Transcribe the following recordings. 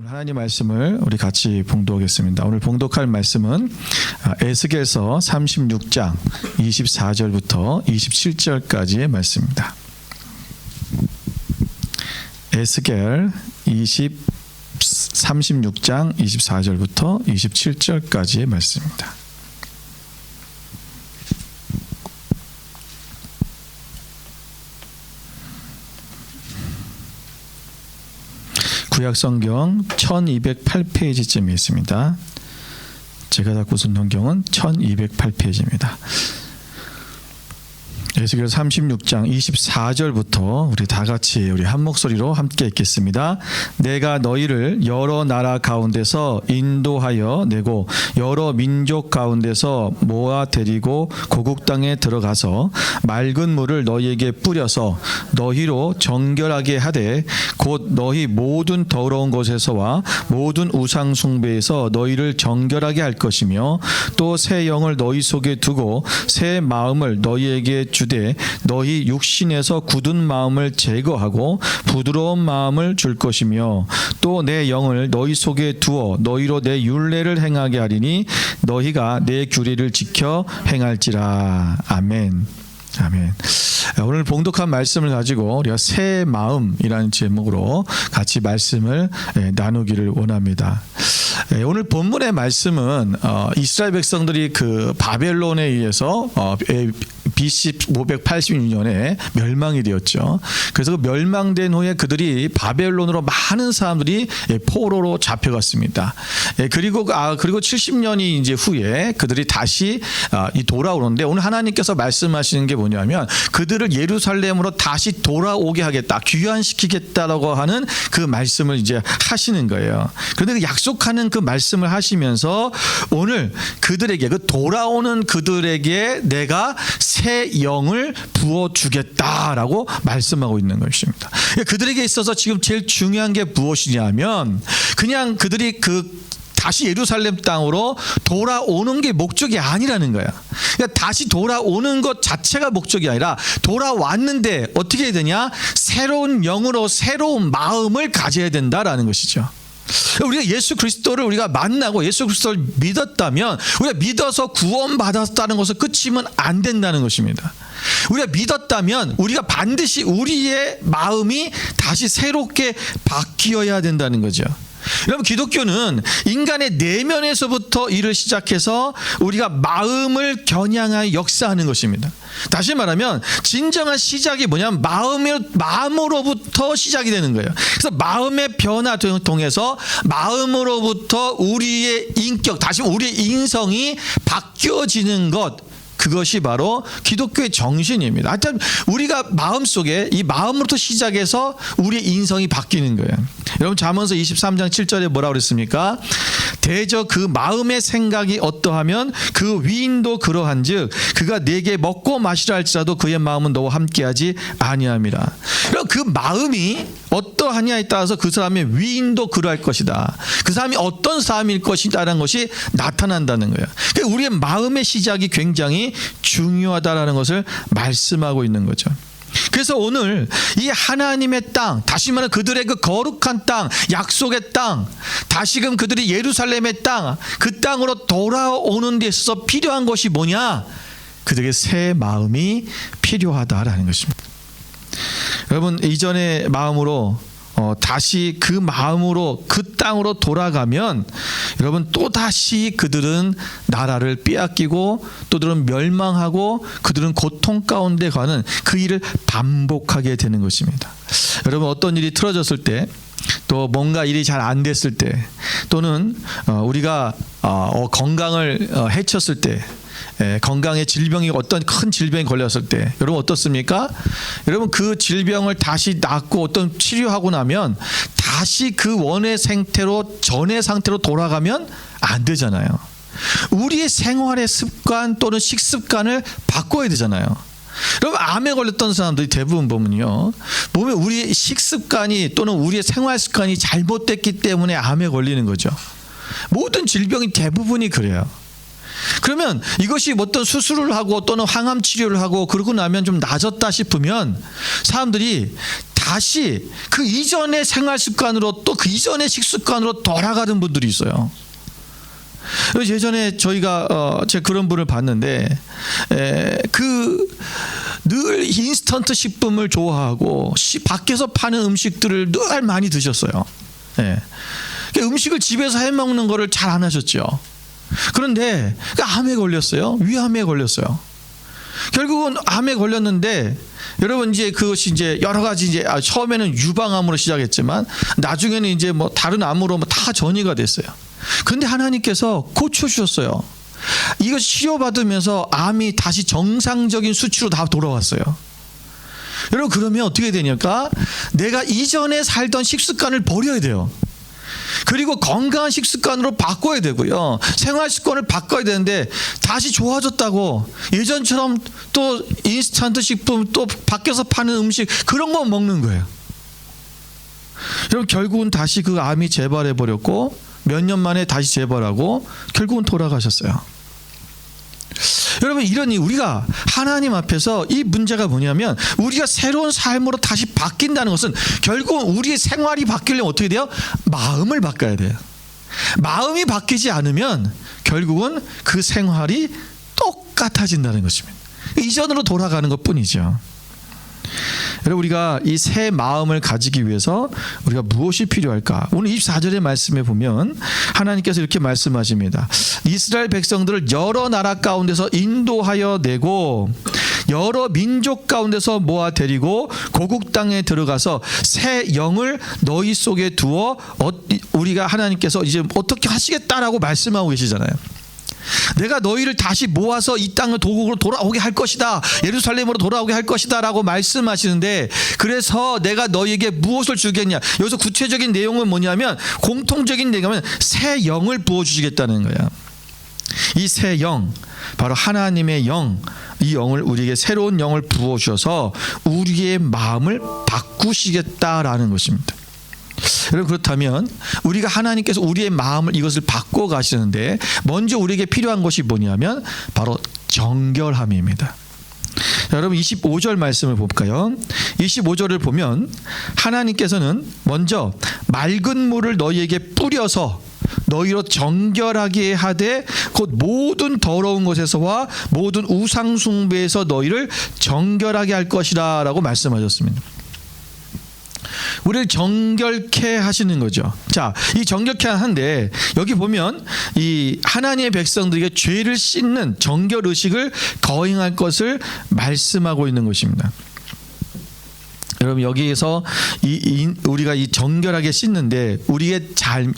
오늘 하나님 말씀을 우리 같이 봉독하겠습니다. 오늘 봉독할 말씀은 에스겔서 36장 24절부터 27절까지의 말씀입니다. 에스겔 36장 24절부터 27절까지의 말씀입니다. 구약성경 1208페이지쯤에 있습니다. 제가 갖고 쓴 성경은 1208페이지입니다. 에스겔 36장 24절부터 우리 다 같이 우리 한 목소리로 함께 읽겠습니다. 내가 너희를 여러 나라 가운데서 인도하여 내고 여러 민족 가운데서 모아 데리고 고국 땅에 들어가서 맑은 물을 너희에게 뿌려서 너희로 정결하게 하되 곧 너희 모든 더러운 곳에서와 모든 우상 숭배에서 너희를 정결하게 할 것이며 또 새 영을 너희 속에 두고 새 마음을 너희에게 주되 너희 육신에서 굳은 마음을 제거하고 부드러운 마음을 줄 것이며 또 내 영을 너희 속에 두어 너희로 내 율례를 행하게 하리니 너희가 내 규례를 지켜 행할지라. 아멘. 아멘. 오늘 봉독한 말씀을 가지고 우리가 새 마음이라는 제목으로 같이 말씀을 나누기를 원합니다. 오늘 본문의 말씀은 이스라엘 백성들이 그 바벨론에 의해서 BC 586년에 멸망이 되었죠. 그래서 그 멸망된 후에 그들이 바벨론으로 많은 사람들이 포로로 잡혀갔습니다. 그리고 70년이 이제 후에 그들이 다시 돌아오는데 오늘 하나님께서 말씀하시는 게 뭐냐면 그들을 예루살렘으로 다시 돌아오게 하겠다, 귀환시키겠다라고 하는 그 말씀을 이제 하시는 거예요. 그런데 그 약속하는 그 말씀을 하시면서 오늘 그들에게 그 돌아오는 그들에게 내가 새 영을 부어주겠다라고 말씀하고 있는 것입니다. 그들에게 있어서 지금 제일 중요한 게 무엇이냐면 그냥 그들이 다시 예루살렘 땅으로 돌아오는 게 목적이 아니라는 거야. 그러니까 다시 돌아오는 것 자체가 목적이 아니라 돌아왔는데 어떻게 해야 되냐? 새로운 영으로 새로운 마음을 가져야 된다라는 것이죠. 우리가 예수 그리스도를 우리가 만나고 예수 그리스도를 믿었다면 우리가 믿어서 구원받았다는 것을 끝이면 안 된다는 것입니다. 우리가 믿었다면 우리가 반드시 우리의 마음이 다시 새롭게 바뀌어야 된다는 거죠. 여러분, 기독교는 인간의 내면에서부터 일을 시작해서 우리가 마음을 겨냥하여 역사하는 것입니다. 다시 말하면 진정한 시작이 뭐냐면 마음으로부터 시작이 되는 거예요. 그래서 마음의 변화 통해서 마음으로부터 우리의 인격, 다시 우리의 인성이 바뀌어지는 것, 그것이 바로 기독교의 정신입니다. 하여튼 우리가 마음속에 이 마음으로부터 시작해서 우리의 인성이 바뀌는 거예요. 여러분, 잠언서 23장 7절에 뭐라고 그랬습니까? 대저 그 마음의 생각이 어떠하면 그 위인도 그러한즉 그가 네게 먹고 마시라 할지라도 그의 마음은 너와 함께하지 아니함이라. 그 마음이 어떠하냐에 따라서 그 사람의 위인도 그러할 것이다. 그 사람이 어떤 사람일 것이다라는 것이 나타난다는 거예요. 그러니까 우리의 마음의 시작이 굉장히 중요하다라는 것을 말씀하고 있는 거죠. 그래서 오늘 이 하나님의 땅, 다시 말하면 그들의 그 거룩한 땅, 약속의 땅, 다시금 그들이 예루살렘의 땅, 그 땅으로 돌아오는 데 있어서 필요한 것이 뭐냐? 그들에게 새 마음이 필요하다라는 것입니다. 여러분, 이전의 마음으로 다시 그 마음으로 그 땅으로 돌아가면 여러분 또다시 그들은 나라를 빼앗기고 또들은 멸망하고 그들은 고통 가운데 가는 그 일을 반복하게 되는 것입니다. 여러분, 어떤 일이 틀어졌을 때 또 뭔가 일이 잘 안 됐을 때 또는 우리가 건강을 해쳤을 때 건강의 질병이 어떤 큰 질병이 걸렸을 때 여러분 어떻습니까? 여러분, 그 질병을 다시 낫고 어떤 치료하고 나면 다시 그 원의 상태로 전의 상태로 돌아가면 안 되잖아요. 우리의 생활의 습관 또는 식습관을 바꿔야 되잖아요. 여러분, 암에 걸렸던 사람들이 대부분 보면 우리의 식습관이 또는 우리의 생활 습관이 잘못됐기 때문에 암에 걸리는 거죠. 모든 질병이 대부분이 그래요. 그러면 이것이 어떤 수술을 하고 또는 항암 치료를 하고 그러고 나면 좀 나아졌다 싶으면 사람들이 다시 그 이전의 생활 습관으로 또 그 이전의 식습관으로 돌아가는 분들이 있어요. 예전에 저희가 제가 그런 분을 봤는데 늘 인스턴트 식품을 좋아하고 밖에서 파는 음식들을 늘 많이 드셨어요. 음식을 집에서 해 먹는 거를 잘 안 하셨죠. 그런데 암에 걸렸어요. 위암에 걸렸어요. 결국은 암에 걸렸는데 여러분 이제 그것이 이제 여러 가지 이제 처음에는 유방암으로 시작했지만 나중에는 이제 뭐 다른 암으로 다 전이가 됐어요. 그런데 하나님께서 고쳐주셨어요. 이거 치료받으면서 암이 다시 정상적인 수치로 다 돌아왔어요. 여러분 그러면 어떻게 되냐까 내가 이전에 살던 식습관을 버려야 돼요. 그리고 건강한 식습관으로 바꿔야 되고요. 생활 습관을 바꿔야 되는데 다시 좋아졌다고 예전처럼 또 인스턴트 식품 또 밖에서 파는 음식 그런 거 먹는 거예요. 여러분 결국은 다시 그 암이 재발해 버렸고 몇 년 만에 다시 재발하고 결국은 돌아가셨어요. 여러분 이러니 우리가 하나님 앞에서 이 문제가 뭐냐면 우리가 새로운 삶으로 다시 바뀐다는 것은 결국은 우리의 생활이 바뀌려면 어떻게 돼요? 마음을 바꿔야 돼요. 마음이 바뀌지 않으면 결국은 그 생활이 똑같아진다는 것입니다. 이전으로 돌아가는 것뿐이죠. 여러분 우리가 이 새 마음을 가지기 위해서 우리가 무엇이 필요할까? 오늘 24절의 말씀에 보면 하나님께서 이렇게 말씀하십니다. 이스라엘 백성들을 여러 나라 가운데서 인도하여 내고 여러 민족 가운데서 모아 데리고 고국 땅에 들어가서 새 영을 너희 속에 두어 우리가 하나님께서 이제 어떻게 하시겠다라고 말씀하고 계시잖아요. 내가 너희를 다시 모아서 이 땅을 도국으로 돌아오게 할 것이다. 예루살렘으로 돌아오게 할 것이다 라고 말씀하시는데 그래서 내가 너희에게 무엇을 주겠냐. 여기서 구체적인 내용은 뭐냐면 공통적인 내용은 새 영을 부어주시겠다는 거야. 이 새 영 바로 하나님의 영, 이 영을 우리에게 새로운 영을 부어주셔서 우리의 마음을 바꾸시겠다라는 것입니다. 여러분 그렇다면 우리가 하나님께서 우리의 마음을 이것을 바꿔 가시는데 먼저 우리에게 필요한 것이 뭐냐면 바로 정결함입니다. 여러분 25절 말씀을 볼까요? 25절을 보면 하나님께서는 먼저 맑은 물을 너희에게 뿌려서 너희로 정결하게 하되 곧 모든 더러운 것에서와 모든 우상 숭배에서 너희를 정결하게 할 것이라 라고 말씀하셨습니다. 우리를 정결케 하시는 거죠. 자, 이 정결케 하는데 여기 보면 이 하나님의 백성들에게 죄를 씻는 정결 의식을 거행할 것을 말씀하고 있는 것입니다. 여러분 여기에서 우리가 이 정결하게 씻는데 우리의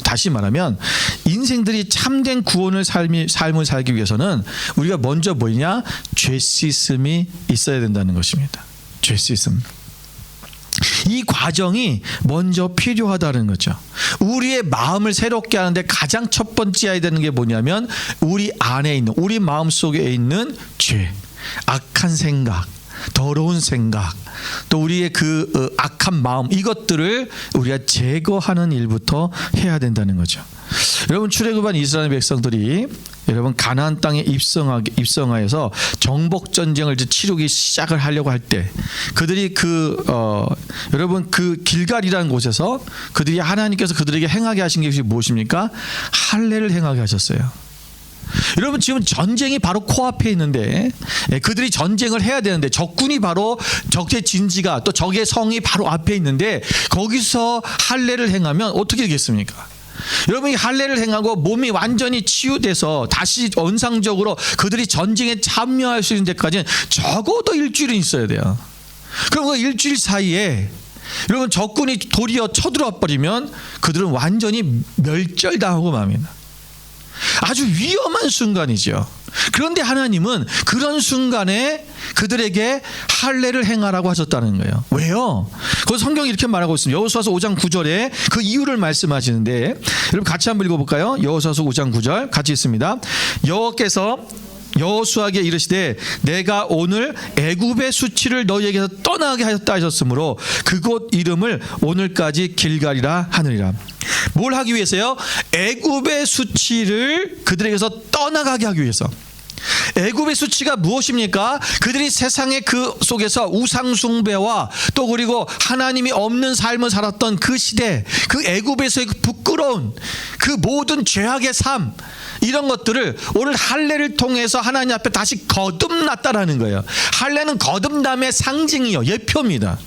다시 말하면 인생들이 참된 구원을 삶을 살기 위해서는 우리가 먼저 뭐냐? 죄 씻음이 있어야 된다는 것입니다. 죄 씻음. 이 과정이 먼저 필요하다는 거죠. 우리의 마음을 새롭게 하는데 가장 첫 번째 해야 되는 게 뭐냐면 우리 안에 있는 우리 마음 속에 있는 죄, 악한 생각, 더러운 생각, 또 우리의 그 악한 마음 이것들을 우리가 제거하는 일부터 해야 된다는 거죠. 여러분 출애굽한 이스라엘 백성들이 여러분 가나안 땅에 입성하여서 정복 전쟁을 치르기 시작을 하려고 할 때 그들이 여러분 그 길갈이라는 곳에서 그들이 하나님께서 그들에게 행하게 하신 것이 무엇입니까? 할례를 행하게 하셨어요. 여러분 지금 전쟁이 바로 코앞에 있는데 그들이 전쟁을 해야 되는데 적군이 바로 적의 진지가 또 적의 성이 바로 앞에 있는데 거기서 할례를 행하면 어떻게 되겠습니까? 여러분이 할례를 행하고 몸이 완전히 치유돼서 다시 원상적으로 그들이 전쟁에 참여할 수 있는 데까지는 적어도 일주일은 있어야 돼요. 그럼 그 일주일 사이에 여러분 적군이 도리어 쳐들어와 버리면 그들은 완전히 멸절당하고 맙니다. 아주 위험한 순간이죠. 그런데 하나님은 그런 순간에 그들에게 할례를 행하라고 하셨다는 거예요. 왜요? 그 성경이 이렇게 말하고 있습니다. 여호수아서 5장 9절에 그 이유를 말씀하시는데 여러분 같이 한번 읽어볼까요? 여호수아서 5장 9절 같이 읽습니다. 여호와께서 여호수아에게 이르시되 내가 오늘 애굽의 수치를 너희에게서 떠나게 하였다 하셨으므로 그곳 이름을 오늘까지 길갈이라 하느니라. 뭘 하기 위해서요? 애굽의 수치를 그들에게서 떠나가게 하기 위해서. 애굽의 수치가 무엇입니까? 그들이 세상의 그 속에서 우상 숭배와 또 그리고 하나님이 없는 삶을 살았던 그 시대, 그 애굽에서의 그 부끄러운 그 모든 죄악의 삶, 이런 것들을 오늘 할례를 통해서 하나님 앞에 다시 거듭났다라는 거예요. 할례는 거듭남의 상징이요, 예표입니다.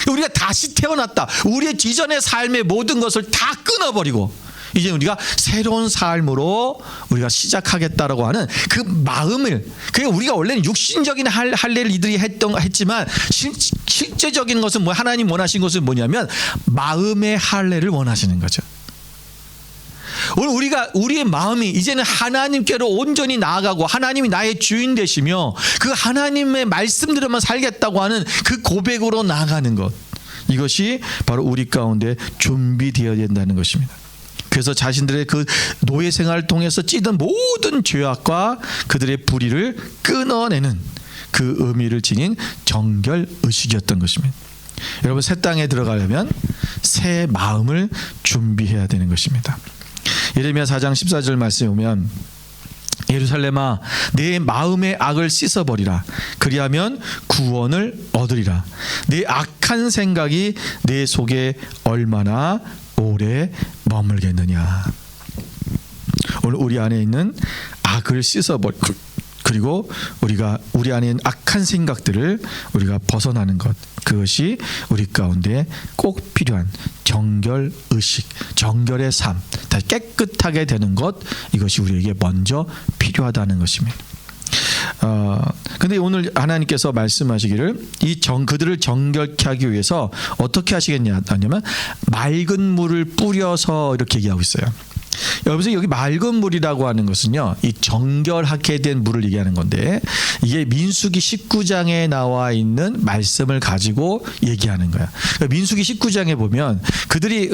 우리가 다시 태어났다. 우리의 이전의 삶의 모든 것을 다 끊어버리고 이제 우리가 새로운 삶으로 우리가 시작하겠다라고 하는 그 마음을, 그게 우리가 원래는 육신적인 할례를 이들이 했지만 실제적인 것은 뭐, 하나님 원하신 것은 뭐냐면 마음의 할례를 원하시는 거죠. 오늘 우리의 마음이 이제는 하나님께로 온전히 나아가고 하나님이 나의 주인 되시며 그 하나님의 말씀대로만 살겠다고 하는 그 고백으로 나아가는 것, 이것이 바로 우리 가운데 준비되어야 된다는 것입니다. 그래서 자신들의 그 노예 생활을 통해서 찌든 모든 죄악과 그들의 불의를 끊어내는 그 의미를 지닌 정결 의식이었던 것입니다. 여러분, 새 땅에 들어가려면 새 마음을 준비해야 되는 것입니다. 예레미야 4장 14절 말씀에 보면 예루살렘아 내 마음의 악을 씻어버리라. 그리하면 구원을 얻으리라. 내 악한 생각이 내 속에 얼마나 오래 머물겠느냐. 오늘 우리 안에 있는 악을 씻어버리고 그리고 우리 안에 있는 악한 생각들을 우리가 벗어나는 것, 그것이 우리 가운데 꼭 필요한 정결 의식, 정결의 삶, 다 깨끗하게 되는 것, 이것이 우리에게 먼저 필요하다는 것입니다. 근데 오늘 하나님께서 말씀하시기를 그들을 정결케 하기 위해서 어떻게 하시겠냐 하냐면 맑은 물을 뿌려서 이렇게 얘기하고 있어요. 여기서 여기 맑은 물이라고 하는 것은요, 이 정결하게 된 물을 얘기하는 건데, 이게 민수기 19장에 나와 있는 말씀을 가지고 얘기하는 거야. 그러니까 민수기 19장에 보면 그들이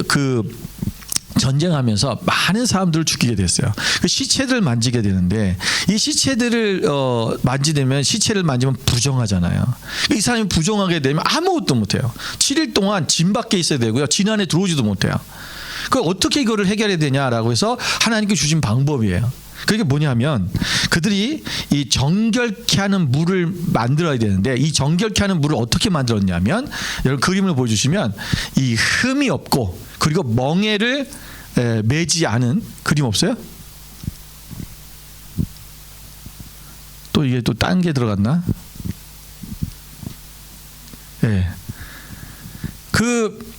전쟁하면서 많은 사람들을 죽이게 됐어요. 그 시체들을 만지게 되는데, 이 시체들을 시체를 만지면 부정하잖아요. 이 사람이 부정하게 되면 아무것도 못해요. 7일 동안 진 밖에 있어야 되고요, 진 안에 들어오지도 못해요. 그 어떻게 이거를 해결해야 되냐라고 해서 하나님께 주신 방법이에요. 그게 뭐냐면 그들이 이 정결케 하는 물을 만들어야 되는데, 이 정결케 하는 물을 어떻게 만들었냐면, 여러분 그림을 보여주시면 이 흠이 없고 그리고 멍에를 매지 않은, 그림 없어요? 또 이게 또 딴 게 들어갔나? 예. 그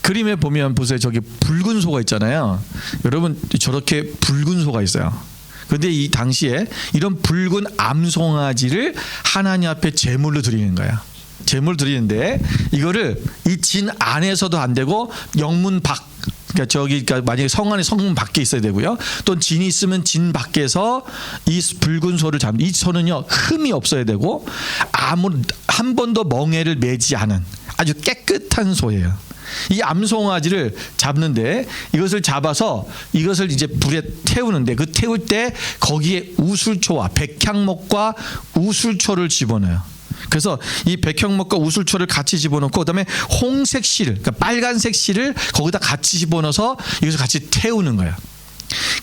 그림에 보면 보세요. 저기 붉은 소가 있잖아요. 여러분 저렇게 붉은 소가 있어요. 그런데 이 당시에 이런 붉은 암송아지를 하나님 앞에 제물로 드리는 거야. 제물 드리는데 이거를 이 진 안에서도 안 되고 영문 밖, 그러니까 만약에 성 안에 성문 밖에 있어야 되고요. 또 진이 있으면 진 밖에서 이 붉은 소를 잡는, 이 소는요 흠이 없어야 되고 한 번도 멍에를 매지 않은 아주 깨끗한 소예요. 이 암송아지를 잡는데, 이것을 잡아서 이것을 이제 불에 태우는데, 그 태울 때 거기에 우술초와 백향목과 우술초를 집어넣어요. 그래서 이 백향목과 우술초를 같이 집어넣고 그다음에 홍색 실을, 그러니까 빨간색 실을 거기다 같이 집어넣어서 이것을 같이 태우는 거예요.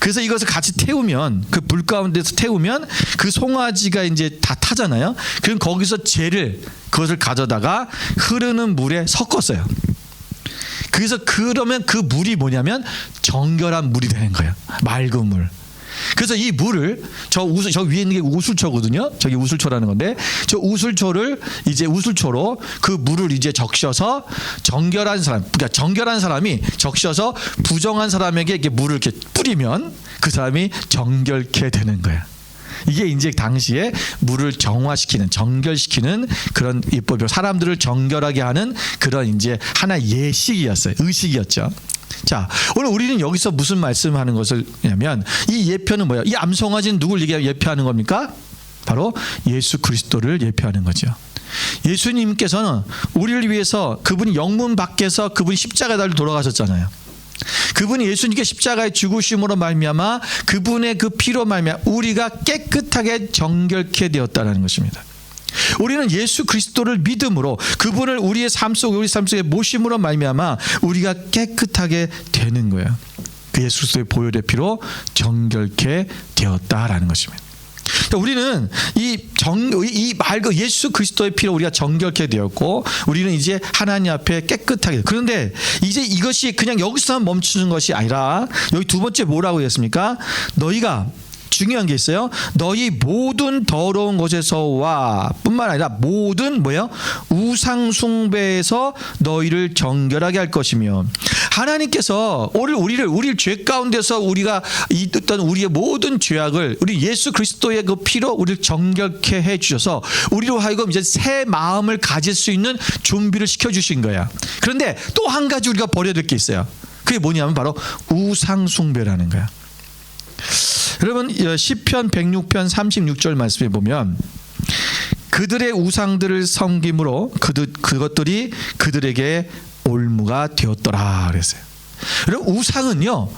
그래서 이것을 같이 태우면, 그 불 가운데서 태우면 그 송아지가 이제 다 타잖아요. 그럼 거기서 그것을 가져다가 흐르는 물에 섞었어요. 그래서 그러면 그 물이 뭐냐면 정결한 물이 되는 거예요. 맑은 물. 그래서 이 물을 저 위에 있는 게 우술초거든요. 저기 우술초라는 건데, 저 우술초로 그 물을 이제 적셔서 정결한 사람, 그러니까 정결한 사람이 적셔서 부정한 사람에게 이렇게 물을 이렇게 뿌리면 그 사람이 정결케 되는 거야. 이게 이제 당시에 물을 정결시키는 그런 입법이요, 사람들을 정결하게 하는 그런 이제 하나의 예식이었어요. 의식이었죠. 자, 오늘 우리는 여기서 무슨 말씀하는 것을냐면, 이 예표는 뭐예요? 이 암송아지는 누굴 예표하는 겁니까? 바로 예수 그리스도를 예표하는 거죠. 예수님께서는 우리를 위해서, 그분이 영문 밖에서 그분이 십자가에 달려 돌아가셨잖아요. 그분이 예수님께 십자가의 죽으심으로 말미암아 그분의 그 피로 말미암아 우리가 깨끗하게 정결케 되었다는 것입니다. 우리는 예수 그리스도를 믿음으로 그분을 우리 삶 속에 모심으로 말미암아 우리가 깨끗하게 되는 거예요. 그 예수 그리스도의 보혈의 피로 정결케 되었다라는 것입니다. 그러니까 우리는 이 맑은 예수 그리스도의 피로 우리가 정결케 되었고 우리는 이제 하나님 앞에 깨끗하게. 그런데 이제 이것이 그냥 여기서만 멈추는 것이 아니라 여기 두 번째 뭐라고 했습니까? 너희가 중요한 게 있어요. 너희 모든 더러운 것에서와 뿐만 아니라 모든 뭐예요? 우상 숭배에서 너희를 정결하게 할 것이며 하나님께서 우리를 죄 가운데서 우리가 있던 우리의 모든 죄악을 우리 예수 그리스도의 그 피로 우리를 정결케 해 주셔서 우리로 하여금 이제 새 마음을 가질 수 있는 준비를 시켜 주신 거야. 그런데 또 한 가지 우리가 버려야 될 게 있어요. 그게 뭐냐면 바로 우상 숭배라는 거야. 여러분 시편 106편 36절 말씀에 보면 그들의 우상들을 섬김으로 그것들이 그들에게 올무가 되었더라 그랬어요. 여러분 우상은요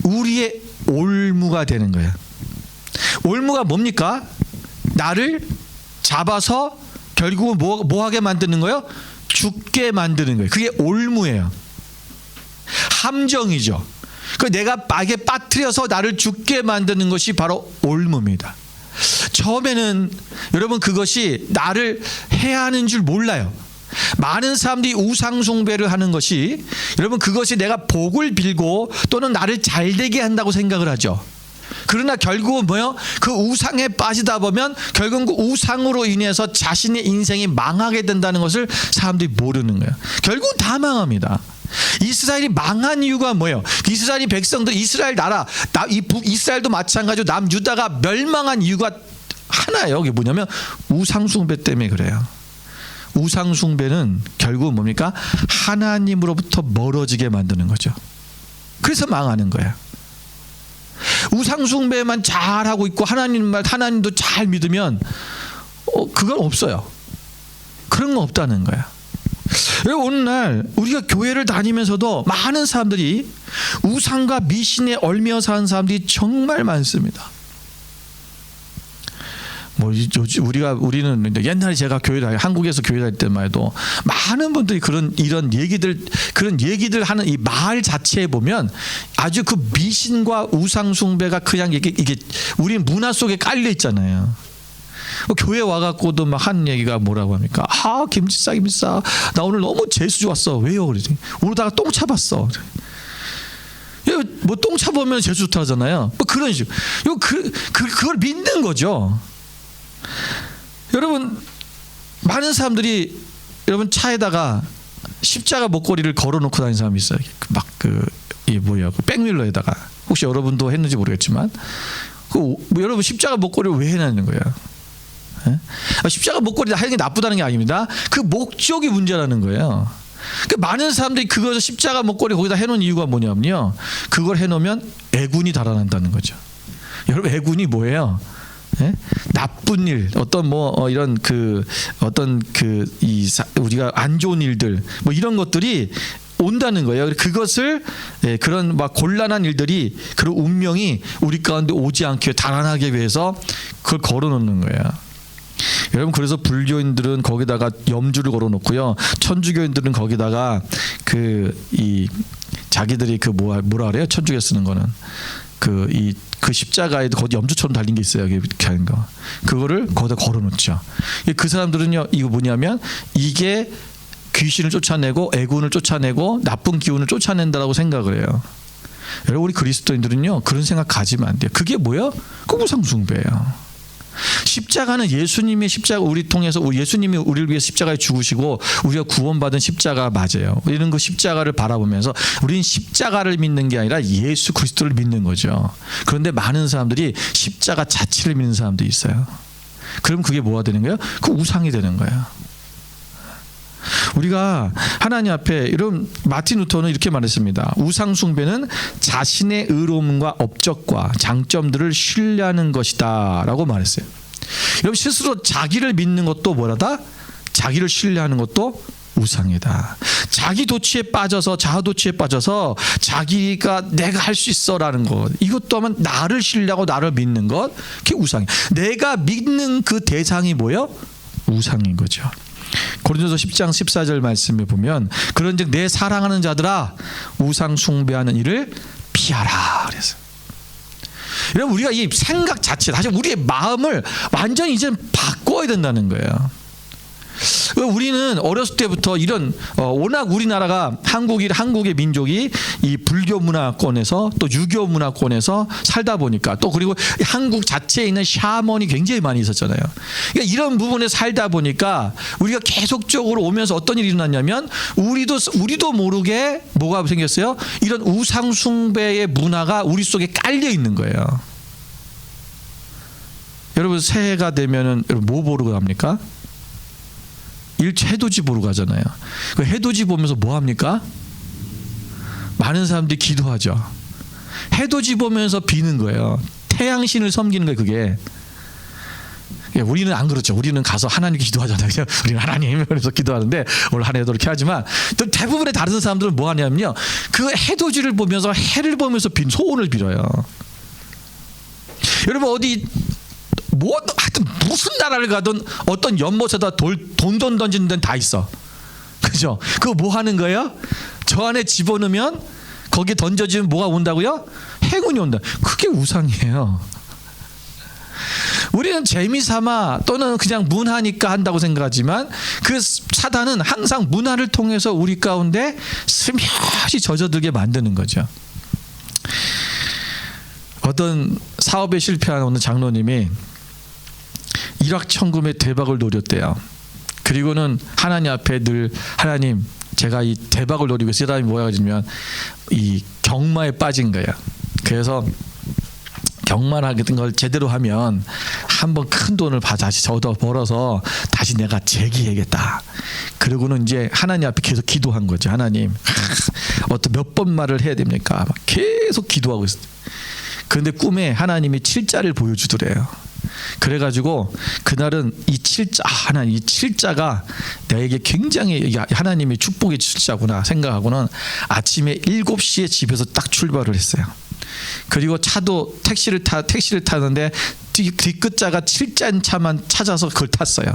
우리의 올무가 되는 거예요. 올무가 뭡니까? 나를 잡아서 결국은 뭐 하게 만드는 거예요? 죽게 만드는 거예요. 그게 올무예요. 함정이죠. 내가 악에 빠뜨려서 나를 죽게 만드는 것이 바로 올무입니다. 처음에는 여러분 그것이 나를 해야 하는 줄 몰라요. 많은 사람들이 우상 숭배를 하는 것이 여러분 그것이 내가 복을 빌고 또는 나를 잘되게 한다고 생각을 하죠. 그러나 결국은 뭐요? 그 우상에 빠지다 보면 결국은 그 우상으로 인해서 자신의 인생이 망하게 된다는 것을 사람들이 모르는 거예요. 결국은 다 망합니다. 이스라엘이 망한 이유가 뭐예요? 이스라엘 백성들, 이스라엘 나라, 이스라엘도 마찬가지로 남유다가 멸망한 이유가 하나예요. 그게 뭐냐면 우상숭배 때문에 그래요. 우상숭배는 결국은 뭡니까? 하나님으로부터 멀어지게 만드는 거죠. 그래서 망하는 거예요. 우상숭배만 잘하고 있고 하나님도 잘 믿으면 그건 없어요. 그런 건 없다는 거야. 오늘날 우리가 교회를 다니면서도 많은 사람들이 우상과 미신에 얽매여 사는 사람들이 정말 많습니다. 우리는 옛날에 제가 한국에서 교회 다닐 때만 해도 많은 분들이 그런 얘기들 하는 이 말 자체에 보면 아주 그 미신과 우상 숭배가 그냥 이게 우리 문화 속에 깔려 있잖아요. 교회 와갖고도 막 하는 얘기가 뭐라고 합니까? 김집사 나 오늘 너무 재수 좋았어. 왜요? 그러지. 오늘다가 똥 차봤어. 뭐 똥 차보면 재수 좋다 하잖아요. 뭐 그런 식으로. 그걸 믿는 거죠. 여러분 많은 사람들이 여러분 차에다가 십자가 목걸이를 걸어놓고 다니는 사람이 있어요. 백밀러에다가 혹시 여러분도 했는지 모르겠지만 여러분 십자가 목걸이를 왜 해놨는 거예요? 십자가 목걸이 하는 게 나쁘다는 게 아닙니다. 그 목적이 문제라는 거예요. 많은 사람들이 그거 십자가 목걸이 거기다 해놓은 이유가 뭐냐면요, 그걸 해놓으면 애군이 달아난다는 거죠. 여러분 애군이 뭐예요? 나쁜 일, 우리가 안 좋은 일들, 뭐 이런 것들이 온다는 거예요. 그것을 그런 막 곤란한 일들이 그런 운명이 우리 가운데 오지 않게 달아나기 위해서 그걸 걸어놓는 거예요. 여러분 그래서 불교인들은 거기다가 염주를 걸어놓고요, 천주교인들은 거기다가 자기들이 뭐라 그래요? 천주교 쓰는 거는 그 십자가에도 거기 염주처럼 달린 게 있어요. 이렇게 하는 거. 그거를 거기다 걸어놓죠. 그 사람들은요, 이거 뭐냐면 이게 귀신을 쫓아내고 애군을 쫓아내고 나쁜 기운을 쫓아낸다라고 생각을 해요. 여러분 우리 그리스도인들은요 그런 생각 가지면 안 돼요. 그게 뭐예요? 그 우상숭배예요. 십자가는 예수님의 십자가, 우리 통해서 예수님이 우리를 위해 십자가에 죽으시고 우리가 구원받은 십자가 맞아요. 이런 그 십자가를 바라보면서 우리는 십자가를 믿는 게 아니라 예수 그리스도를 믿는 거죠. 그런데 많은 사람들이 십자가 자체를 믿는 사람들이 있어요. 그럼 그게 뭐가 되는 거예요? 그 우상이 되는 거예요. 우리가 하나님 앞에 이런 마틴 루터는 이렇게 말했습니다. 우상 숭배는 자신의 의로움과 업적과 장점들을 신뢰하는 것이다 라고 말했어요. 여러분 스스로 자기를 믿는 것도 뭐라다? 자기를 신뢰하는 것도 우상이다. 자기 도취에 빠져서 자아도취에 빠져서 자기가 내가 할 수 있어라는 것, 이것도 하면 나를 신뢰하고 나를 믿는 것, 그게 우상이에요. 내가 믿는 그 대상이 뭐예요? 우상인 거죠. 고린도서 10장 14절 말씀에 보면 그런즉 내 사랑하는 자들아 우상 숭배하는 일을 피하라 그래서. 여러분 우리가 이 생각 자체 다시 우리의 마음을 완전히 이제 바꿔야 된다는 거예요. 우리는 어렸을 때부터 이런 워낙 우리나라가 한국의 민족이 이 불교 문화권에서 또 유교 문화권에서 살다 보니까 또 그리고 한국 자체에 있는 샤먼이 굉장히 많이 있었잖아요. 그러니까 이런 부분에 살다 보니까 우리가 계속적으로 오면서 어떤 일이 일어났냐면 우리도 모르게 뭐가 생겼어요? 이런 우상 숭배의 문화가 우리 속에 깔려 있는 거예요. 여러분 새해가 되면은 여러분 뭐 보러 갑니까? 해돋이 보러 가잖아요. 그 해돋이 보면서 뭐 합니까? 많은 사람들이 기도하죠. 해돋이 보면서 비는 거예요. 태양신을 섬기는 거예요. 그게. 우리는 안 그렇죠. 우리는 가서 하나님 기도하잖아요. 우리는 하나님 그래서 기도하는데 올 한 해도 이렇게 하지만 또 대부분의 다른 사람들은 뭐 하냐면요. 그 해돋이를 보면서 해를 보면서 빈 소원을 빌어요. 여러분 어디 하여튼 무슨 나라를 가든 어떤 연못에다 돈 던지는 데는 다 있어. 그죠? 그거 뭐 하는 거예요? 저 안에 집어넣으면 거기에 던져지면 뭐가 온다고요? 행운이 온다. 그게 우상이에요. 우리는 재미삼아 또는 그냥 문화니까 한다고 생각하지만 그 사단은 항상 문화를 통해서 우리 가운데 스며시 젖어들게 만드는 거죠. 어떤 사업에 실패한 어느 장로님이 일확천금의 대박을 노렸대요. 그리고는 하나님 앞에 늘 하나님 제가 이 대박을 노리고 있어요. 사람이 뭐야 가지면 이 경마에 빠진 거예요. 그래서 경마라는 걸 제대로 하면 한번 큰 돈을 다시 벌어서 다시 내가 재기해야겠다. 그리고는 이제 하나님 앞에 계속 기도한 거죠. 하나님 어떤 몇 번 말을 해야 됩니까? 막 계속 기도하고 있어요. 그런데 꿈에 하나님이 7자를 보여주더래요. 그래가지고 그날은 이 7자가 나에게 굉장히 하나님의 축복의 7자구나 생각하고는 아침에 7시에 집에서 딱 출발을 했어요. 그리고 택시를 타는데 뒤끝자가 7자인 차만 찾아서 그걸 탔어요.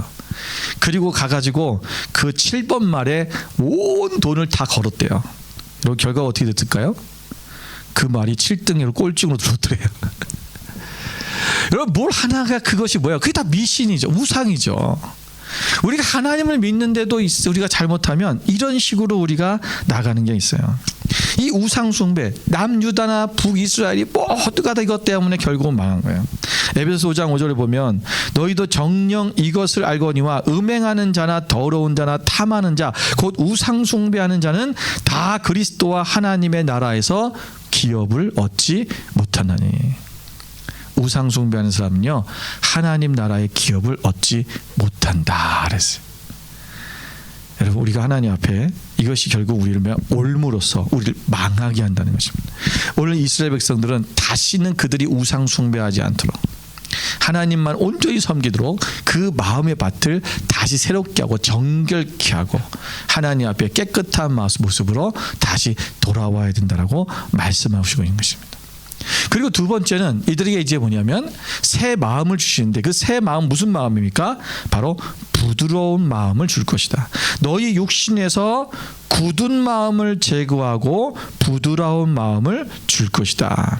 그리고 가가지고 그 7번 말에 온 돈을 다 걸었대요. 여러분 결과가 어떻게 됐을까요? 그 말이 7등으로 꼴등으로 들어오더래요. 여러분 뭘 하나가 그것이 뭐야? 그게 다 미신이죠. 우상이죠. 우리가 하나님을 믿는데도 우리가 잘못하면 이런 식으로 우리가 나가는 게 있어요. 이 우상 숭배 남유다나 북이스라엘이 모두가 다 이것 때문에 결국은 망한 거예요. 에베소서 5장 5절에 보면 너희도 정녕 이것을 알거니와 음행하는 자나 더러운 자나 탐하는 자 곧 우상 숭배하는 자는 다 그리스도와 하나님의 나라에서 기업을 얻지 못하나니. 우상 숭배하는 사람은요 하나님 나라의 기업을 얻지 못한다 그랬어요. 여러분 우리가 하나님 앞에 이것이 결국 우리를 올무로써 우리를 망하게 한다는 것입니다. 오늘 이스라엘 백성들은 다시는 그들이 우상 숭배하지 않도록 하나님만 온전히 섬기도록 그 마음의 밭을 다시 새롭게 하고 정결케 하고 하나님 앞에 깨끗한 모습으로 다시 돌아와야 된다라고 말씀하시고 있는 것입니다. 그리고 두 번째는 이들에게 이제 뭐냐면 새 마음을 주시는데 그 새 마음 무슨 마음입니까? 바로 부드러운 마음을 줄 것이다. 너희 육신에서 굳은 마음을 제거하고 부드러운 마음을 줄 것이다.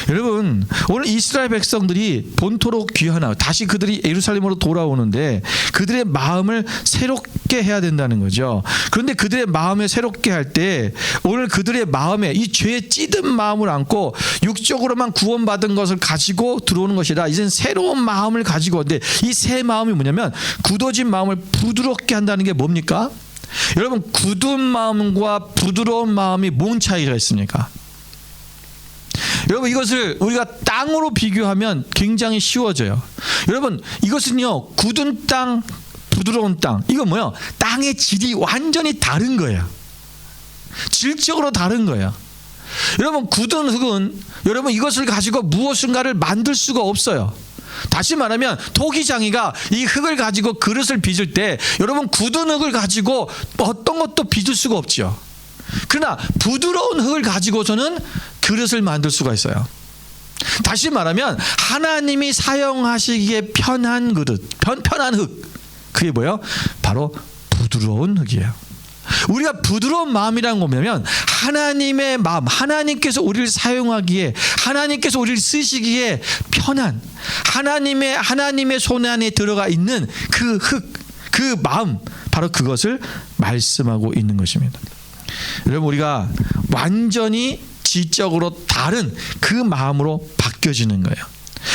여러분 오늘 이스라엘 백성들이 본토로 귀환하고 다시 그들이 예루살렘으로 돌아오는데 그들의 마음을 새롭게 해야 된다는 거죠. 그런데 그들의 마음을 새롭게 할 때 오늘 그들의 마음에 이 죄에 찌든 마음을 안고 육적으로만 구원받은 것을 가지고 들어오는 것이 아니라 이젠 새로운 마음을 가지고 오는데 이 새 마음이 뭐냐면 굳어진 마음을 부드럽게 한다는 게 뭡니까? 여러분 굳은 마음과 부드러운 마음이 뭔 차이가 있습니까? 여러분 이것을 우리가 땅으로 비교하면 굉장히 쉬워져요. 여러분 이것은요 굳은 땅 부드러운 땅 이건 뭐예요? 땅의 질이 완전히 다른 거예요. 질적으로 다른 거예요. 여러분 굳은 흙은 여러분 이것을 가지고 무엇인가를 만들 수가 없어요. 다시 말하면 토기장이가 이 흙을 가지고 그릇을 빚을 때 여러분 굳은 흙을 가지고 어떤 것도 빚을 수가 없죠. 그러나 부드러운 흙을 가지고서는 그릇을 만들 수가 있어요. 다시 말하면 하나님이 사용하시기에 편한 그릇, 편한 흙. 그게 뭐예요? 바로 부드러운 흙이에요. 우리가 부드러운 마음이라는 거 뭐냐면 하나님의 마음, 하나님께서 우리를 사용하기에, 하나님께서 우리를 쓰시기에 편한, 하나님의 손 안에 들어가 있는 그 그 마음, 바로 그것을 말씀하고 있는 것입니다. 여러분, 우리가 완전히 지적으로 다른 그 마음으로 바뀌어지는 거예요.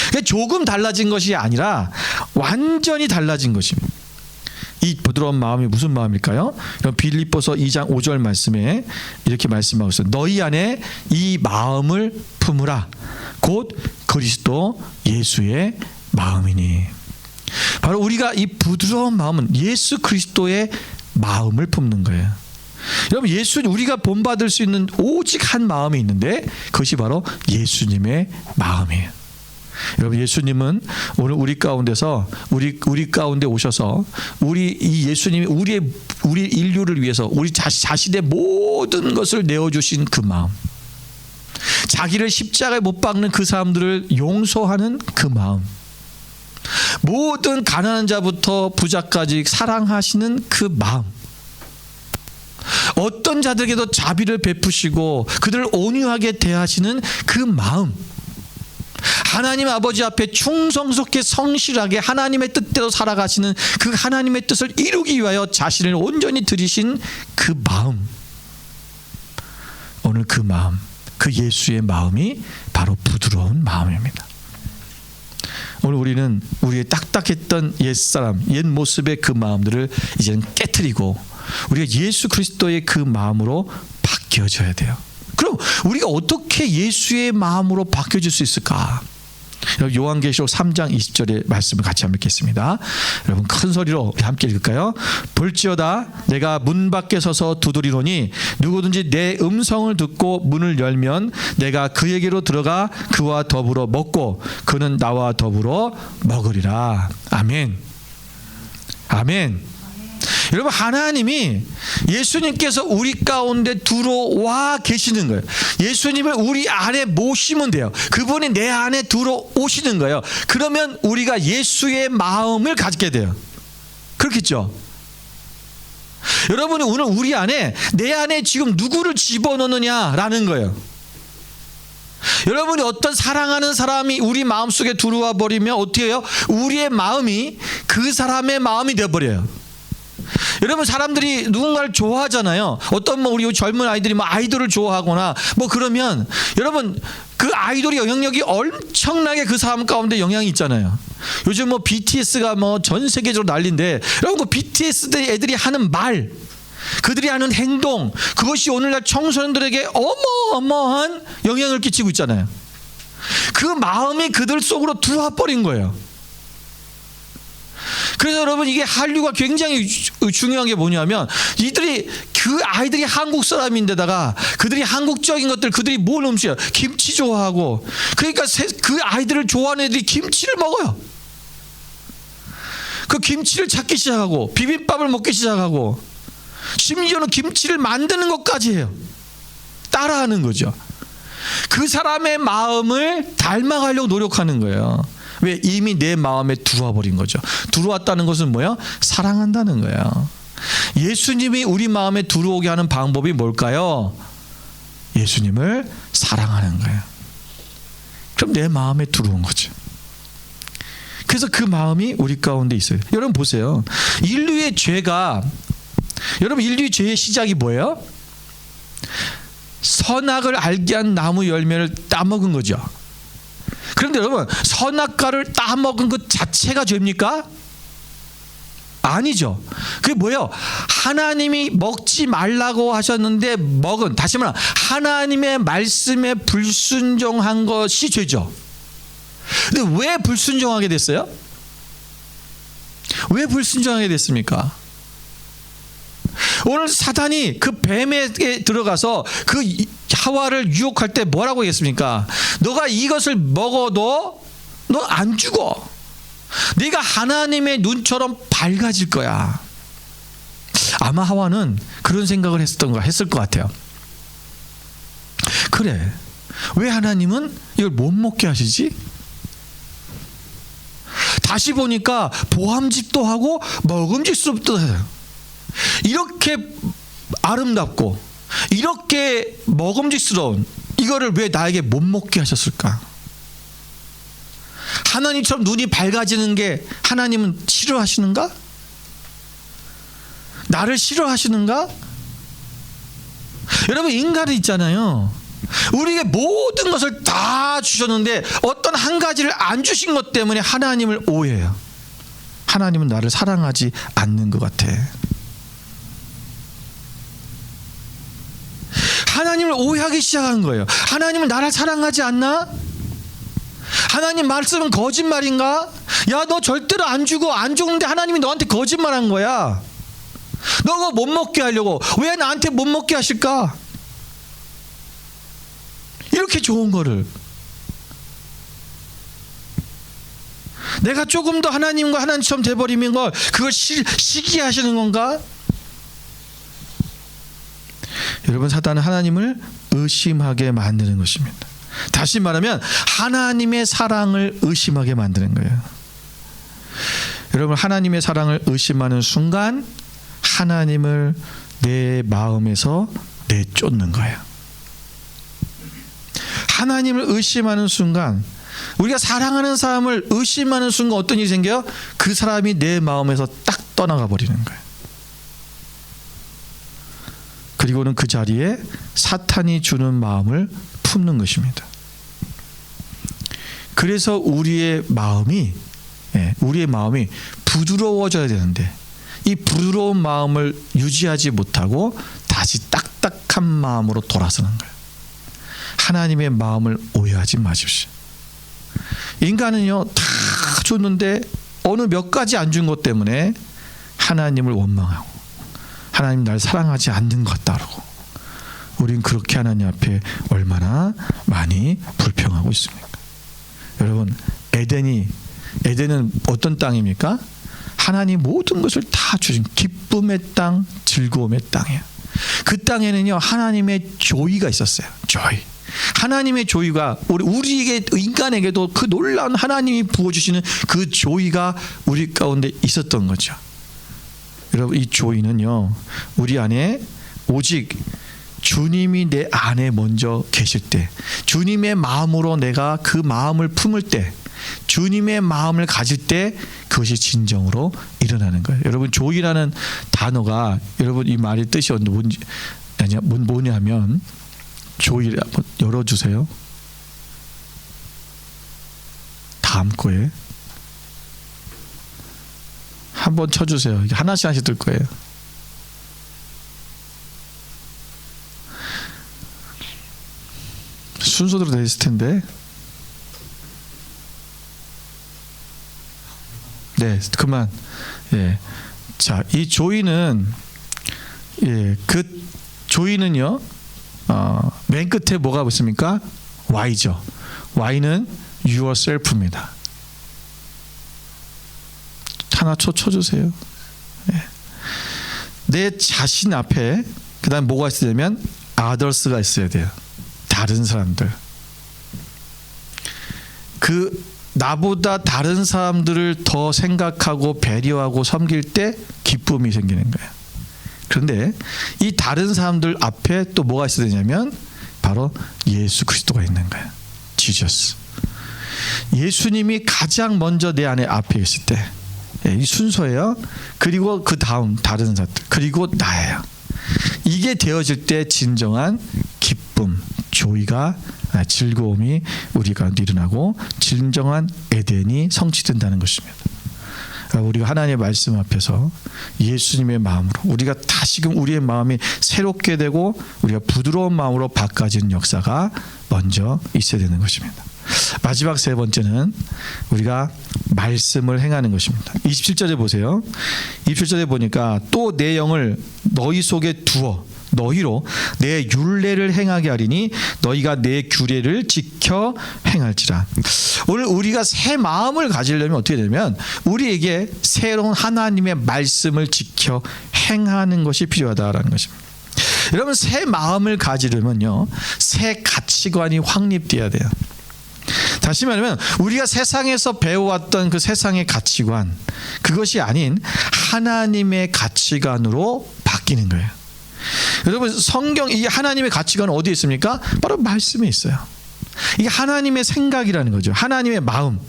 그러니까 조금 달라진 것이 아니라 완전히 달라진 것입니다. 이 부드러운 마음이 무슨 마음일까요? 빌립보서 2장 5절 말씀에 이렇게 말씀하고 있어요. 너희 안에 이 마음을 품으라. 곧 그리스도 예수의 마음이니. 바로 우리가 이 부드러운 마음은 예수 그리스도의 마음을 품는 거예요. 여러분, 우리가 본받을 수 있는 오직 한 마음이 있는데 그것이 바로 예수님의 마음이에요. 여러분, 예수님은 오늘 우리 가운데서 우리 가운데 오셔서 이 예수님이 우리 인류를 위해서 우리 자신의 모든 것을 내어주신 그 마음, 자기를 십자가에 못 박는 그 사람들을 용서하는 그 마음, 모든 가난한 자부터 부자까지 사랑하시는 그 마음, 어떤 자들에게도 자비를 베푸시고 그들을 온유하게 대하시는 그 마음, 하나님 아버지 앞에 충성스럽게 성실하게 하나님의 뜻대로 살아가시는 그 하나님의 뜻을 이루기 위하여 자신을 온전히 드리신 그 마음, 오늘 그 마음, 그 예수의 마음이 바로 부드러운 마음입니다. 오늘 우리는 우리의 딱딱했던 옛사람, 옛 모습의 그 마음들을 이제는 깨트리고 우리가 예수 그리스도의 그 마음으로 바뀌어져야 돼요. 그럼 우리가 어떻게 예수의 마음으로 바뀌어질 수 있을까? 요한계시록 3장 20절의 말씀을 같이 한번 읽겠습니다. 여러분, 큰 소리로 함께 읽을까요? 볼지어다 내가 문 밖에 서서 두드리노니 누구든지 내 음성을 듣고 문을 열면 내가 그에게로 들어가 그와 더불어 먹고 그는 나와 더불어 먹으리라. 아멘. 아멘. 여러분, 하나님이 예수님께서 우리 가운데 들어와 계시는 거예요. 예수님을 우리 안에 모시면 돼요. 그분이 내 안에 들어오시는 거예요. 그러면 우리가 예수의 마음을 갖게 돼요. 그렇겠죠? 여러분이 오늘 우리 안에, 내 안에 지금 누구를 집어넣느냐라는 거예요. 여러분이 어떤 사랑하는 사람이 우리 마음속에 들어와 버리면 어떻게 해요? 우리의 마음이 그 사람의 마음이 되어버려요. 여러분, 사람들이 누군가를 좋아하잖아요. 어떤 우리 젊은 아이들이 아이돌을 좋아하거나 그러면 여러분, 그 아이돌의 영향력이 엄청나게 그 사람 가운데 영향이 있잖아요. 요즘 BTS가 전 세계적으로 난리인데, 여러분, 그 BTS 애들이 하는 말, 그들이 하는 행동, 그것이 오늘날 청소년들에게 어마어마한 영향을 끼치고 있잖아요. 그 마음이 그들 속으로 들어와 버린 거예요. 그래서 여러분, 이게 한류가 굉장히 중요한 게 뭐냐면, 그 아이들이 한국 사람인데다가 그들이 한국적인 것들, 그들이 뭘 음식이야? 김치 좋아하고, 그러니까 그 아이들을 좋아하는 애들이 김치를 먹어요. 그 김치를 찾기 시작하고 비빔밥을 먹기 시작하고 심지어는 김치를 만드는 것까지 해요. 따라하는 거죠. 그 사람의 마음을 닮아가려고 노력하는 거예요. 왜? 이미 내 마음에 들어와 버린 거죠. 들어왔다는 것은 뭐야? 사랑한다는 거예요. 예수님이 우리 마음에 들어오게 하는 방법이 뭘까요? 예수님을 사랑하는 거예요. 그럼 내 마음에 들어온 거죠. 그래서 그 마음이 우리 가운데 있어요. 여러분 보세요. 인류의 죄가, 여러분, 인류의 죄의 시작이 뭐예요? 선악을 알게 한 나무 열매를 따먹은 거죠. 그런데 여러분, 선악과를 따먹은 것 자체가 죄입니까? 아니죠. 그게 뭐예요? 하나님이 먹지 말라고 하셨는데 먹은, 다시 말하면 하나님의 말씀에 불순종한 것이 죄죠. 근데 왜 불순종하게 됐어요? 왜 불순종하게 됐습니까? 오늘 사단이 그 뱀에게 들어가서 그 하와를 유혹할 때 뭐라고 했습니까? 너가 이것을 먹어도 너 안 죽어. 네가 하나님의 눈처럼 밝아질 거야. 아마 하와는 그런 생각을 했을 것 같아요. 그래, 왜 하나님은 이걸 못 먹게 하시지? 다시 보니까 보암직도 하고 먹음직스럽도 해요. 이렇게 아름답고 이렇게 먹음직스러운 이거를 왜 나에게 못 먹게 하셨을까? 하나님처럼 눈이 밝아지는 게 하나님은 싫어하시는가? 나를 싫어하시는가? 여러분, 인간은 있잖아요. 우리에게 모든 것을 다 주셨는데 어떤 한 가지를 안 주신 것 때문에 하나님을 오해해요. 하나님은 나를 사랑하지 않는 것 같아. 하나님을 오해하기 시작한 거예요. 하나님은 나를 사랑하지 않나? 하나님 말씀은 거짓말인가? 야, 너 절대로 안 주고 안 주는데 하나님이 너한테 거짓말한 거야. 너 그거 못 먹게 하려고. 왜 나한테 못 먹게 하실까? 이렇게 좋은 거를 내가 조금 더 하나님과 하나님처럼 돼버리면 그걸 시기하시는 건가? 여러분, 사단은 하나님을 의심하게 만드는 것입니다. 다시 말하면 하나님의 사랑을 의심하게 만드는 거예요. 여러분, 하나님의 사랑을 의심하는 순간 하나님을 내 마음에서 내쫓는 거예요. 하나님을 의심하는 순간, 우리가 사랑하는 사람을 의심하는 순간 어떤 일이 생겨요? 그 사람이 내 마음에서 딱 떠나가 버리는 거예요. 그리고는 그 자리에 사탄이 주는 마음을 품는 것입니다. 그래서 우리의 마음이 부드러워져야 되는데 이 부드러운 마음을 유지하지 못하고 다시 딱딱한 마음으로 돌아서는 거예요. 하나님의 마음을 오해하지 마십시오. 인간은요, 다 줬는데 어느 몇 가지 안 준 것 때문에 하나님을 원망하고 하나님 날 사랑하지 않는 것 같다고. 우린 그렇게 하나님 앞에 얼마나 많이 불평하고 있습니까? 여러분, 에덴은 어떤 땅입니까? 하나님 모든 것을 다 주신 기쁨의 땅, 즐거움의 땅이에요. 그 땅에는요, 하나님의 조이가 있었어요. 조이. 하나님의 조이가 우리에게, 인간에게도 그 놀라운 하나님이 부어주시는 그 조이가 우리 가운데 있었던 거죠. 여러분, 이 조이는요, 우리 안에 오직 주님이 내 안에 먼저 계실 때, 주님의 마음으로 내가 그 마음을 품을 때, 주님의 마음을 가질 때 그것이 진정으로 일어나는 거예요. 여러분, 조이라는 단어가, 여러분, 이 말의 뜻이 뭐냐면, 조이를 한번 열어주세요. 다음 거에 한번 쳐주세요. 하나씩 뜰 거예요. 순서대로 되어 있을 텐데. 네, 그만. 예. 자, 이 조이는, 그 조이는요, 맨 끝에 뭐가 있습니까? Y죠. Y는 yourself입니다. 하나 쳐주세요. 예. 내 자신 앞에 그 다음 뭐가 있어야 되면 others가 있어야 돼요. 다른 사람들. 나보다 다른 사람들을 더 생각하고 배려하고 섬길 때 기쁨이 생기는 거예요. 그런데 이 다른 사람들 앞에 또 뭐가 있어야 되냐면 바로 예수 그리스도가 있는 거예요. 지저스. 예수님이 가장 먼저 내 안에 앞에 있을 때, 이 순서예요. 그리고 그 다음 다른 사람들, 그리고 나예요. 이게 되어질 때 진정한 기쁨, 조이가, 즐거움이 우리 가운데 일어나고 진정한 에덴이 성취된다는 것입니다. 우리가 하나님의 말씀 앞에서 예수님의 마음으로 우리가 다시금 우리의 마음이 새롭게 되고 우리가 부드러운 마음으로 바꿔지는 역사가 먼저 있어야 되는 것입니다. 마지막 세 번째는 우리가 말씀을 행하는 것입니다. 27절에 보세요. 27절에 보니까 또 내 영을 너희 속에 두어 너희로 내 율례를 행하게 하리니 너희가 내 규례를 지켜 행할지라. 오늘 우리가 새 마음을 가지려면 어떻게 되냐면 우리에게 새로운 하나님의 말씀을 지켜 행하는 것이 필요하다라는 것입니다. 여러분, 새 마음을 가지려면요, 새 가치관이 확립돼야 돼요. 다시 말하면 우리가 세상에서 배워왔던 그 세상의 가치관, 그것이 아닌 하나님의 가치관으로 바뀌는 거예요. 여러분 성경 이 하나님의 가치관은 어디에 있습니까? 바로 말씀에 있어요. 이게 하나님의 생각이라는 거죠. 하나님의 마음.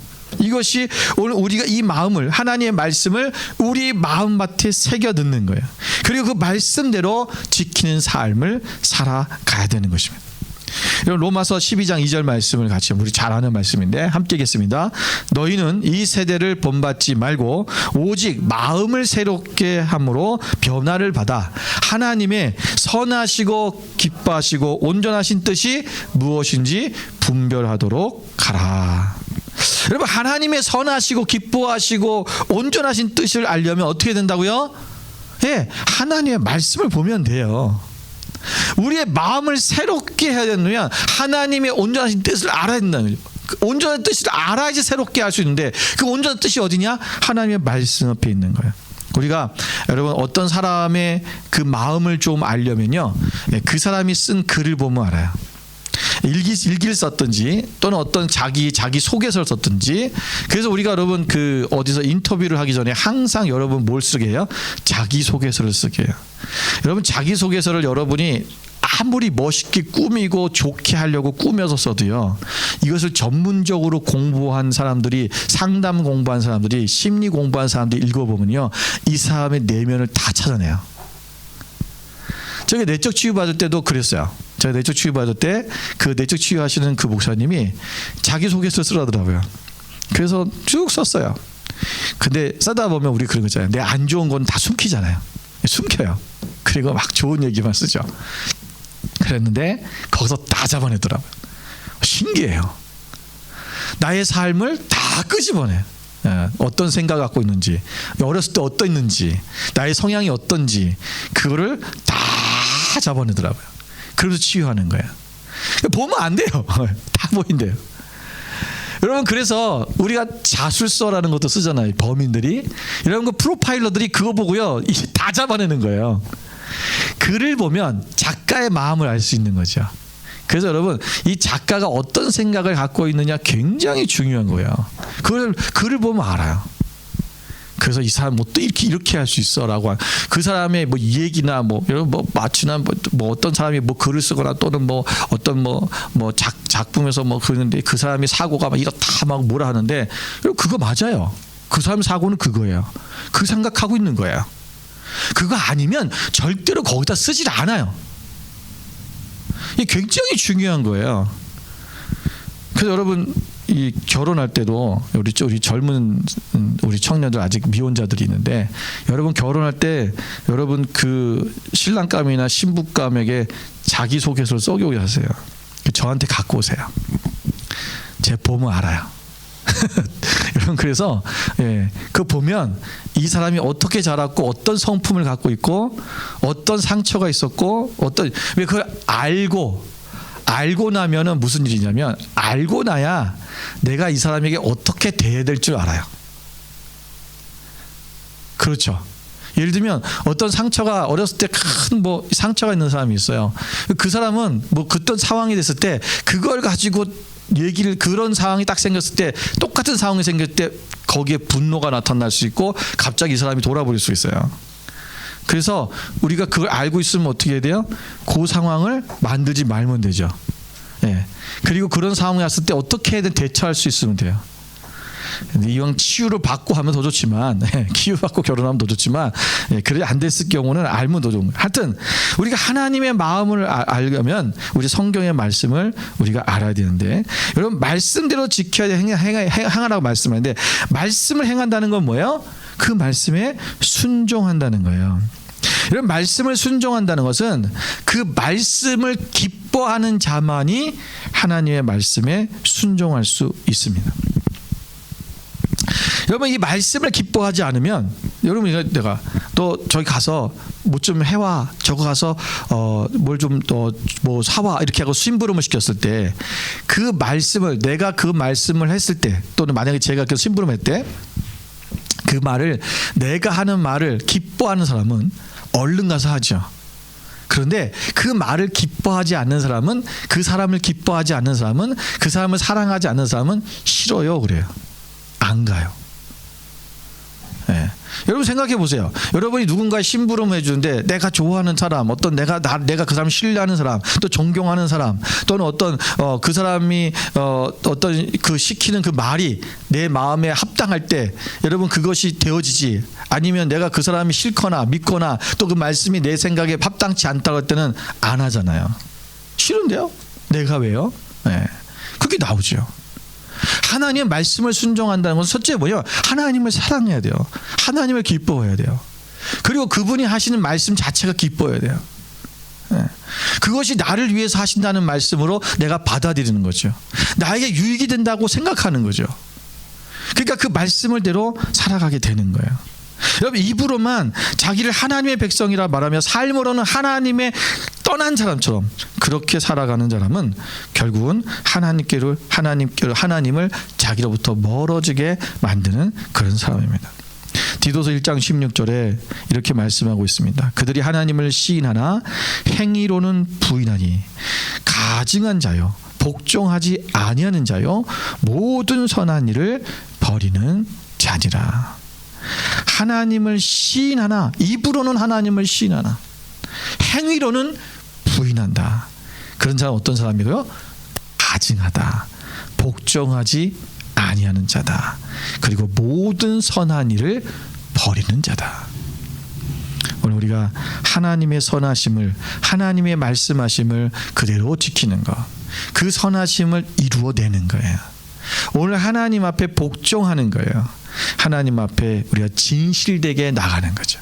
이것이 오늘 우리가 이 마음을 하나님의 말씀을 우리 마음밭에 새겨 넣는 거예요. 그리고 그 말씀대로 지키는 삶을 살아가야 되는 것입니다. 여러분 로마서 12장 2절 말씀을 같이 우리 잘 아는 말씀인데 함께 읽겠습니다. 너희는 이 세대를 본받지 말고 오직 마음을 새롭게 함으로 변화를 받아 하나님의 선하시고 기뻐하시고 온전하신 뜻이 무엇인지 분별하도록 하라. 여러분 하나님의 선하시고 기뻐하시고 온전하신 뜻을 알려면 어떻게 된다고요? 예, 하나님의 말씀을 보면 돼요. 우리의 마음을 새롭게 해야 되면 하나님의 온전하신 뜻을 알아야 된다는 거죠. 그 온전한 뜻을 알아야지 새롭게 할 수 있는데 그 온전한 뜻이 어디냐? 하나님의 말씀 앞에 있는 거예요. 우리가 여러분 어떤 사람의 그 마음을 좀 알려면요, 그 사람이 쓴 글을 보면 알아요. 일기를 썼든지 또는 어떤 자기 소개서를 썼든지. 그래서 우리가 여러분 그 어디서 인터뷰를 하기 전에 항상 여러분 뭘 쓰게 해요? 자기 소개서를 쓰게 해요. 여러분 자기 소개서를 여러분이 아무리 멋있게 꾸미고 좋게 하려고 꾸며서 써도요, 이것을 전문적으로 공부한 사람들이, 상담 공부한 사람들이, 심리 공부한 사람들이 읽어보면요, 이 사람의 내면을 다 찾아내요. 저기 내적 치유 받을 때도 그랬어요. 제가 내적 치유 받을 때 그 내적 치유하시는 그 목사님이 자기 소개서 쓰라더라고요. 그래서 쭉 썼어요. 근데 쓰다 보면 우리 그런 거 있잖아요. 내 안 좋은 건 다 숨기잖아요. 숨겨요. 그리고 막 좋은 얘기만 쓰죠. 그랬는데 거기서 다 잡아내더라고요. 신기해요. 나의 삶을 다 끄집어내요. 어떤 생각 갖고 있는지, 어렸을 때 어떠했는지, 나의 성향이 어떤지 그거를 다 잡아내더라고요. 그래서 치유하는 거예요. 보면 안 돼요. 다 보인대요. 여러분 그래서 우리가 자술서라는 것도 쓰잖아요. 범인들이. 여러분 그 프로파일러들이 그거 보고요, 이게 다 잡아내는 거예요. 글을 보면 작가의 마음을 알 수 있는 거죠. 그래서 여러분 이 작가가 어떤 생각을 갖고 있느냐 굉장히 중요한 거예요. 그걸 글을 보면 알아요. 그래서 이 사람 뭐 또 이렇게 할 수 있어라고 그 사람의 뭐 얘기나 뭐 여러분 뭐 마치나 뭐 어떤 사람이 뭐 글을 쓰거나 또는 뭐 어떤 뭐 작품에서 뭐 그러는데 그 사람이 사고가 막 이렇다 막 뭐라 하는데 여러분 그거 맞아요. 그 사람 사고는 그거예요. 그 생각하고 있는 거예요. 그거 아니면 절대로 거기다 쓰질 않아요. 이게 굉장히 중요한 거예요. 그래서 여러분 이 결혼할 때도 우리 젊은 우리 청년들 아직 미혼자들이 있는데 여러분 결혼할 때 여러분 그 신랑감이나 신부감에게 자기소개서를 써오게 하세요. 저한테 갖고 오세요. 제가 보면 알아요. 여러분 그래서 그 보면 이 사람이 어떻게 자랐고 어떤 성품을 갖고 있고 어떤 상처가 있었고 왜 그걸 알고 나면은 무슨 일이냐면 알고 나야 내가 이 사람에게 어떻게 대해야 될 줄 알아요. 그렇죠. 예를 들면 어떤 상처가 어렸을 때 큰 뭐 상처가 있는 사람이 있어요. 그 사람은 뭐 그떤 상황이 됐을 때 그걸 가지고 그런 상황이 딱 생겼을 때 똑같은 상황이 생길 때 거기에 분노가 나타날 수 있고 갑자기 이 사람이 돌아버릴 수 있어요. 그래서 우리가 그걸 알고 있으면 어떻게 해야 돼요? 그 상황을 만들지 말면 되죠. 그리고 그런 상황이 왔을 때 어떻게든 대처할 수 있으면 돼요. 이왕 치유를 받고 하면 더 좋지만, 치유받고 결혼하면 더 좋지만, 그래 안 됐을 경우는 알면 더 좋은 거예요. 하여튼 우리가 하나님의 마음을 알려면 우리 성경의 말씀을 우리가 알아야 되는데, 여러분 말씀대로 지켜야 행하라고 말씀하는데, 말씀을 행한다는 건 뭐예요? 그 말씀에 순종한다는 거예요. 이런 말씀을 순종한다는 것은 그 말씀을 기뻐하는 자만이 하나님의 말씀에 순종할 수 있습니다. 여러분 이 말씀을 기뻐하지 않으면 여러분 내가 너 저기 가서 뭐 좀 해와 저거 가서 뭘 좀 뭐 사와 이렇게 하고 심부름을 시켰을 때 그 말씀을 내가 그 말씀을 했을 때 또는 만약에 제가 그 심부름할 때 그 말을 내가 하는 말을 기뻐하는 사람은 얼른 가서 하죠. 그런데 그 말을 기뻐하지 않는 사람은 그 사람을 기뻐하지 않는 사람은 그 사람을 사랑하지 않는 사람은 싫어요 그래요. 안 가요. 여러분 생각해 보세요. 여러분이 누군가의 심부름을 해주는데 내가 좋아하는 사람, 어떤 내가 그 사람 신뢰하는 사람, 또 존경하는 사람, 또는 어떤 그 사람이 어떤 그 시키는 그 말이 내 마음에 합당할 때 여러분 그것이 되어지지, 아니면 내가 그 사람이 싫거나 믿거나 또 그 말씀이 내 생각에 합당치 않다고 할 때는 안 하잖아요. 싫은데요? 내가 왜요? 네. 그게 나오죠. 하나님의 말씀을 순종한다는 것은 첫째 뭐냐? 하나님을 사랑해야 돼요. 하나님을 기뻐해야 돼요. 그리고 그분이 하시는 말씀 자체가 기뻐해야 돼요. 그것이 나를 위해서 하신다는 말씀으로 내가 받아들이는 거죠. 나에게 유익이 된다고 생각하는 거죠. 그러니까 그 말씀을 대로 살아가게 되는 거예요. 여러분, 입으로만 자기를 하나님의 백성이라 말하며 삶으로는 하나님의 떠난 사람처럼 그렇게 살아가는 사람은 결국은 하나님을 자기로부터 멀어지게 만드는 그런 사람입니다. 디도서 1장 16절에 이렇게 말씀하고 있습니다. 그들이 하나님을 시인하나 행위로는 부인하니 가증한 자요 복종하지 아니하는 자요 모든 선한 일을 버리는 자니라. 하나님을 시인하나, 입으로는 하나님을 시인하나 행위로는 부인한다. 그런 사람 어떤 사람이고요? 가증하다, 복종하지 아니하는 자다. 그리고 모든 선한 일을 버리는 자다. 오늘 우리가 하나님의 선하심을, 하나님의 말씀하심을 그대로 지키는 것, 그 선하심을 이루어내는 거예요. 오늘 하나님 앞에 복종하는 거예요. 하나님 앞에 우리가 진실되게 나가는 거죠.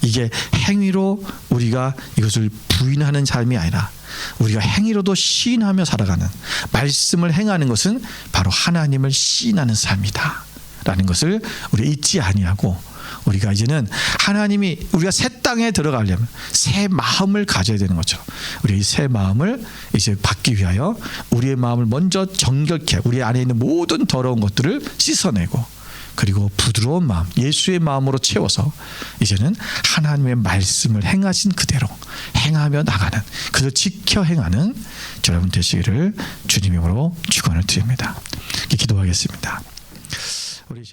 이게 행위로 우리가 이것을 부인하는 삶이 아니라 우리가 행위로도 시인하며 살아가는, 말씀을 행하는 것은 바로 하나님을 시인하는 삶이다 라는 것을 우리가 잊지 아니하고, 우리가 이제는 하나님이 우리가 새 땅에 들어가려면 새 마음을 가져야 되는 것처럼 우리 이 새 마음을 이제 받기 위하여 우리의 마음을 먼저 정결케, 우리 안에 있는 모든 더러운 것들을 씻어내고, 그리고 부드러운 마음, 예수의 마음으로 채워서 이제는 하나님의 말씀을 행하신 그대로 행하며 나가는, 그저 지켜 행하는 여러분 되시기를 주님의 이름으로 축원을 드립니다. 기도하겠습니다. 우리